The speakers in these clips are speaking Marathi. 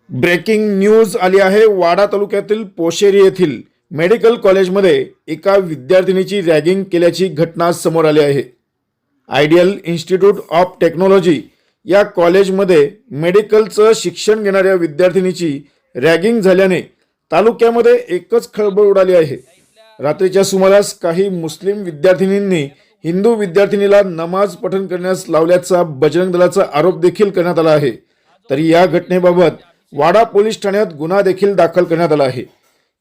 ब्रेकिंग न्यूज आली आहे। वाडा तालुक्यातील पोशेरी येथील मेडिकल कॉलेजमध्ये एका विद्यार्थिनीची रॅगिंग केल्याची घटना समोर आली आहे। आयडियल इन्स्टिट्यूट ऑफ टेक्नॉलॉजी या कॉलेजमध्ये मेडिकलचं शिक्षण घेणाऱ्या विद्यार्थिनीची रॅगिंग झाल्याने तालुक्यामध्ये एकच खळबळ उडाली आहे। रात्रीच्या सुमारास काही मुस्लिम विद्यार्थिनींनी हिंदू विद्यार्थिनीला नमाज पठण करण्यास लावल्याचा बजरंग दलाचा आरोप देखील करण्यात आला आहे। तरी या घटनेबाबत वाडा पोलीस ठाण्यात गुन्हा देखील दाखल करण्यात आला आहे।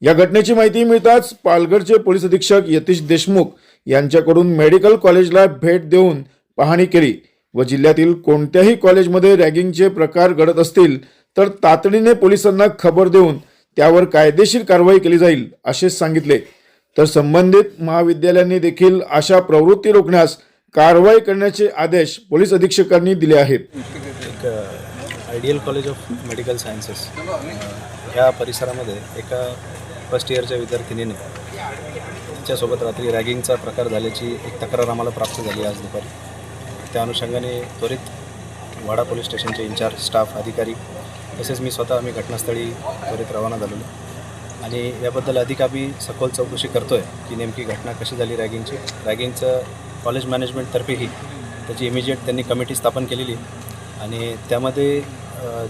या घटनेची माहिती मिळताच पालघरचे पोलीस अधीक्षक यतीश देशमुख यांच्याकडून मेडिकल कॉलेजला भेट देऊन पाहणी केली व जिल्ह्यातील कोणत्याही कॉलेजमध्ये रॅगिंगचे प्रकार घडत असतील तर तातडीने पोलिसांना खबर देऊन त्यावर कायदेशीर कारवाई केली जाईल असे सांगितले। तर संबंधित महाविद्यालयांनी देखील अशा प्रवृत्ती रोखण्यास कारवाई करण्याचे आदेश पोलीस अधीक्षकांनी दिले आहेत। एक ideal college of medical sciences ह्या परिसरामध्ये एका फर्स्ट इयरच्या विद्यार्थिनीने तिच्यासोबत रात्री रॅगिंगचा प्रकार झाल्याची एक तक्रार आम्हाला प्राप्त झाली आज दुपारी। त्या अनुषंगाने त्वरित वाडा पोलीस स्टेशनचे इन्चार्ज स्टाफ अधिकारी तसेच मी स्वतः आम्ही घटनास्थळी त्वरित रवाना झालेलो आणि याबद्दल अधिक आम्ही सखोल चौकशी करतो आहे की नेमकी घटना कशी झाली रॅगिंगची। रॅगिंगचं कॉलेज मॅनेजमेंटतर्फेही त्याची इमिजिएट त्यांनी कमिटी स्थापन केलेली आणि त्यामध्ये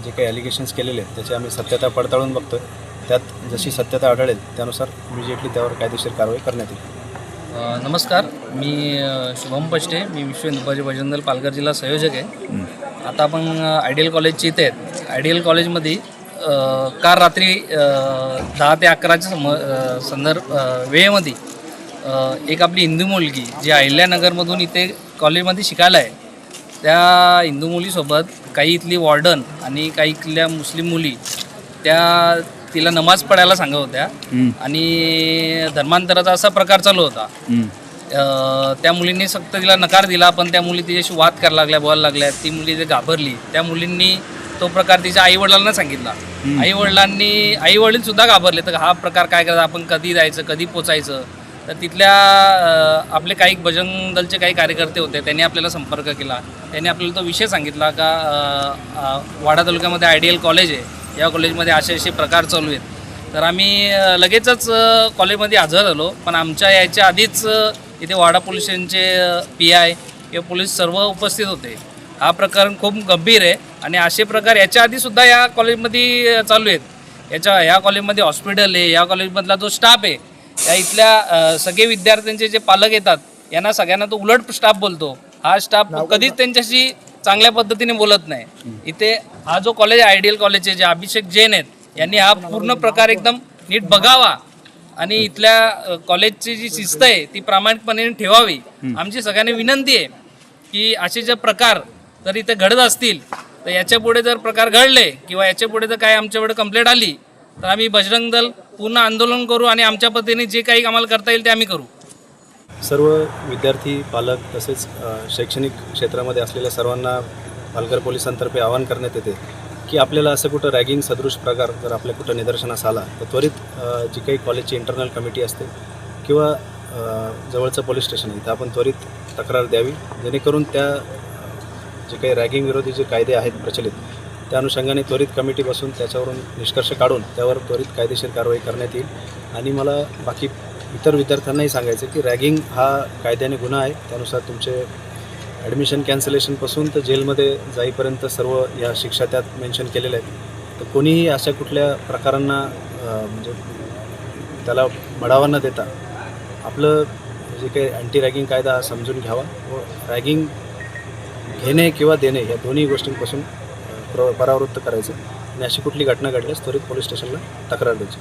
जे काही ॲलिगेशन्स केलेले आहेत त्याची आम्ही सत्यता पडताळून बघतो आहे। त्यात जशी सत्यता आढळेल त्यानुसार इमिजिएटली त्यावर कायदेशीर कारवाई करण्यात येईल। नमस्कार, मी शुभम पष्टे, मी विश्व हिंदू बजरंग दल पालघर जिल्हा संयोजक आहे। आता आपण आयडियल कॉलेजची इथे आहेत। आयडियल कॉलेजमध्ये काल रात्री 10 ते 11च्या वेळेमध्ये एक आपली हिंदू मुलगी जी अहिल्यानगरमधून इथे कॉलेजमध्ये शिकायला आहे त्या हिंदू मुलीसोबत काही इथली वॉर्डन आणि काही इथल्या मुस्लिम मुली त्या तिला नमाज पडायला सांगत होत्या आणि धर्मांतराचा असा प्रकार चालू होता। त्या मुलींनी सक्त तिला नकार दिला, पण त्या मुली तिच्याशी वाद करायला लागल्या, बोलायला लागल्या। ती मुली घाबरली। त्या मुलींनी तो प्रकार तिच्या आईवडिलांना सांगितला। आईवडील सुद्धा घाबरले, तर हा प्रकार काय करायचा, आपण कधी जायचं, कधी पोचायचं। तर तिथल्या आपले काही बजरंग दलचे काही कार्यकर्ते होते, त्यांनी आपल्याला संपर्क केला। त्यांनी आपल्याला तो विषय सांगितला का वाडा तालुक्यामध्ये आयडियल कॉलेज आहे, या कॉलेजमध्ये असे प्रकार चालू आहेत। तर आम्ही लगेचच कॉलेजमध्ये हजर झालो, पण आमच्या याच्या आधीच इथे वाडा पोलीस स्टेशनचे PI किंवा पोलीस सर्व उपस्थित होते। हा प्रकरण खूप गंभीर आहे आणि असे प्रकार याच्या आधीसुद्धा या कॉलेजमध्ये चालू आहेत। या कॉलेजमध्ये हॉस्पिटल आहे, या कॉलेजमधला जो स्टाफ आहे, या इथल्या सगळे विद्यार्थ्यांचे जे पालक येतात यांना सगळ्यांना तो उलट स्टाफ बोलतो। हा स्टाफ कधीच त्यांच्याशी चांगल्या पद्धतीने बोलत नाही। इथे हा जो कॉलेज आयडियल कॉलेज आहे, जे अभिषेक जैन आहेत यांनी हा पूर्ण प्रकार एकदम नीट बघावा आणि इथल्या कॉलेजची जी शिस्त आहे ती प्रामाणिकपणे ठेवावी। आमची सगळ्यांनी विनंती आहे की असे जे प्रकार जर इथे घडत असतील तर याच्या पुढे जर प्रकार घडले किंवा याच्या पुढे जर काय आमच्याकडे कंप्लेंट आली तर आम्ही बजरंग दल पूर्ण आंदोलन करू आणि आमच्या पद्धतीने जे काही आम्हाला करता येईल ते आम्ही करू। सर्व विद्यार्थी, पालक तसेच शैक्षणिक क्षेत्रामध्ये असलेल्या सर्वांना पालघर पोलिसांतर्फे आवाहन करण्यात येते की आपल्याला असं कुठं रॅगिंग सदृश प्रकार जर आपल्या कुठं निदर्शनास आला तर त्वरित जी काही कॉलेजची इंटरनल कमिटी असते किंवा जवळचं पोलीस स्टेशन आहे इथं आपण त्वरित तक्रार द्यावी, जेणेकरून त्या जे काही रॅगिंग विरोधी जे कायदे आहेत प्रचलित त्या अनुषंगाने त्वरित कमिटी बसून त्याच्यावरून निष्कर्ष काढून त्यावर त्वरित कायदेशीर कारवाई करण्यात येईल। आणि मला बाकी इतर विद्यार्थ्यांनाही सांगायचं की रॅगिंग हा कायद्याने गुन्हा आहे। त्यानुसार तुमचे ॲडमिशन कॅन्सलेशनपासून तर जेलमध्ये जाईपर्यंत सर्व या शिक्षा त्यात मेन्शन केलेल्या आहेत। तर कोणीही अशा कुठल्या प्रकारांना म्हणजे त्याला बढावा न देता आपलं जे काही अँटी रॅगिंग कायदा समजून घ्यावा व रॅगिंग घेणे किंवा देणे या दोन्ही गोष्टींपासून परावृत्त करायचं आणि अशी कुठली घटना घडल्यास त्वरित पोलीस स्टेशनला तक्रार द्यायची।